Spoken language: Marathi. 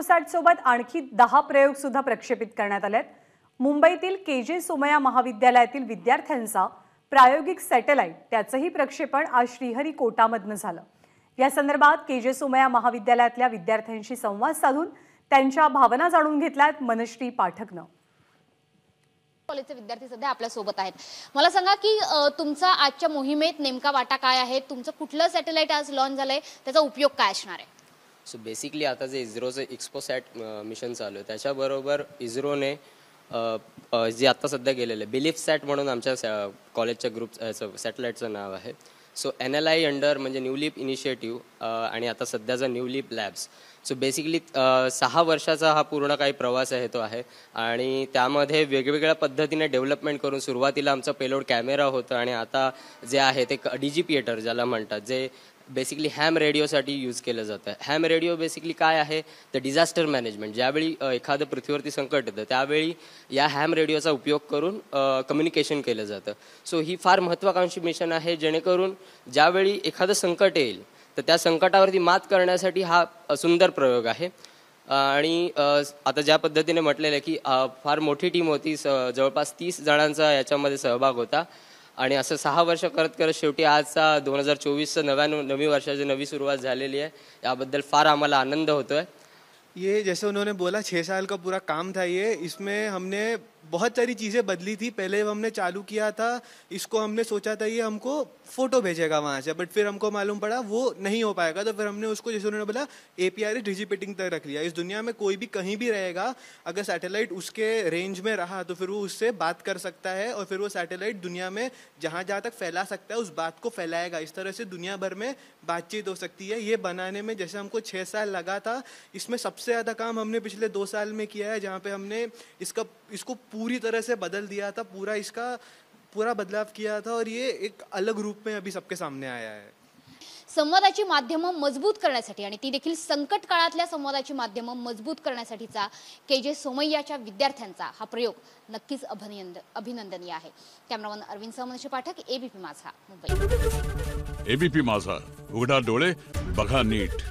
इस्कोसॅट सोबत आणखी 10 प्रयोग सुद्धा प्रक्षेपित करण्यात आलेत। मुंबईतील केजे सोमय्या महाविद्यालयातील विद्यार्थ्यांचा प्रायोगिक सॅटेलाइट त्याचंही प्रक्षेपण आज श्रीहरिकोटामधनं झालं। या संदर्भात केजे सोमय्या महाविद्यालयातल्या विद्यार्थ्यांशी संवाद साधून त्यांच्या भावना जाणून घेतल्यात मनश्री पाठकनं। कॉलेजचे विद्यार्थी सध्या आपल्या सोबत आहेत। मला सांगा की तुमचा आजच्या मोहिमेत नेमका वाटा काय आहे? तुमचं कुठलं सॅटेलाइट आज लॉन्च झालंय, त्याचा उपयोग काय असणार आहे? सो बेसिकली आता जे इस्रोचं इस्कोसॅट मिशन चालू आहे त्याच्याबरोबर इस्रोने जे आता सध्या गेलेलं आहे बिलीफसॅट म्हणून आमच्या कॉलेजच्या ग्रुप सॅटेलाइटचं नाव आहे। सो NLI अंडर म्हणजे न्यू लीप इनिशिएटिव्ह आणि आता सध्याचा new leap labs. So basically 6 वर्षाचा हा पूर्ण काही प्रवास आहे तो आहे आणि त्यामध्ये वेगवेगळ्या पद्धतीने डेव्हलपमेंट करून सुरुवातीला आमचा पेलोड कॅमेरा होता आणि आता जे आहे ते डिजिपिएटर ज्याला म्हणतात, जे बेसिकली हॅम रेडिओसाठी यूज केलं जातं। हॅम रेडिओ बेसिकली काय आहे तर डिझास्टर मॅनेजमेंट, ज्यावेळी एखादं पृथ्वीवरती संकट येतं त्यावेळी या हॅम रेडिओचा उपयोग करून कम्युनिकेशन केलं जातं। सो ही फार महत्त्वाकांक्षी मिशन आहे, जेणेकरून ज्यावेळी एखादं संकट येईल तर त्या संकटावरती मात करण्यासाठी हा सुंदर प्रयोग आहे। आणि आता ज्या पद्धतीने म्हटलेलं आहे की फार मोठी टीम होती, जवळपास 30 जणांचा याच्यामध्ये सहभाग होता आणि असं 6 वर्ष करत करत शेवटी आजचा 2024चं नवी वर्षाची नवी सुरुवात झालेली आहे। याबद्दल फार आम्हाला आनंद होतोय। ये जैसे उन्होंने बोला 6 साल का पूरा काम था ये, इसमें हमने बहुत सारी चीज़ें बदली थी। पहले हमने चालू किया था इसको, हमने सोचा था ये हमको फ़ोटो भेजेगा वहाँ से, बट फिर हमको मालूम पड़ा वो नहीं हो पाएगा, तो फिर हमने उसको जैसे उन्होंने बोला APRS डिजिपिटिंग तक रख लिया। इस दुनिया में कोई भी कहीं भी रहेगा, अगर सैटेलाइट उसके रेंज में रहा तो फिर वो उससे बात कर सकता है और फिर वो सैटेलाइट दुनिया में जहाँ जहाँ तक फैला सकता है उस बात को फैलाएगा। इस तरह से दुनिया भर में बातचीत हो सकती है। ये बनाने में जैसे हमको 6 साल लगा था, इसमें सबसे ज़्यादा काम हमने पिछले 2 साल में किया है, जहाँ पे हमने इसको पूरी तरह से बदल दिया था, पूरा बदलाव किया था और ये एक अलग रूप में अभी सबके सामने आया है। संवादाची माध्यमं मजबूत करण्यासाठी आणि ती देखील संकट काळातल्या संवादाची माध्यमं मजबूत करण्यासाठीचा केजे सोमय्याच्या विद्यार्थ्यांचा हा प्रयोग नक्कीच अभिनंदनीय आहे। कॅमेरामन अरविंद मनश्री पाठक, ABP माझा, मुंबई। ABP माझा, उघडा डोळे बघा नीट।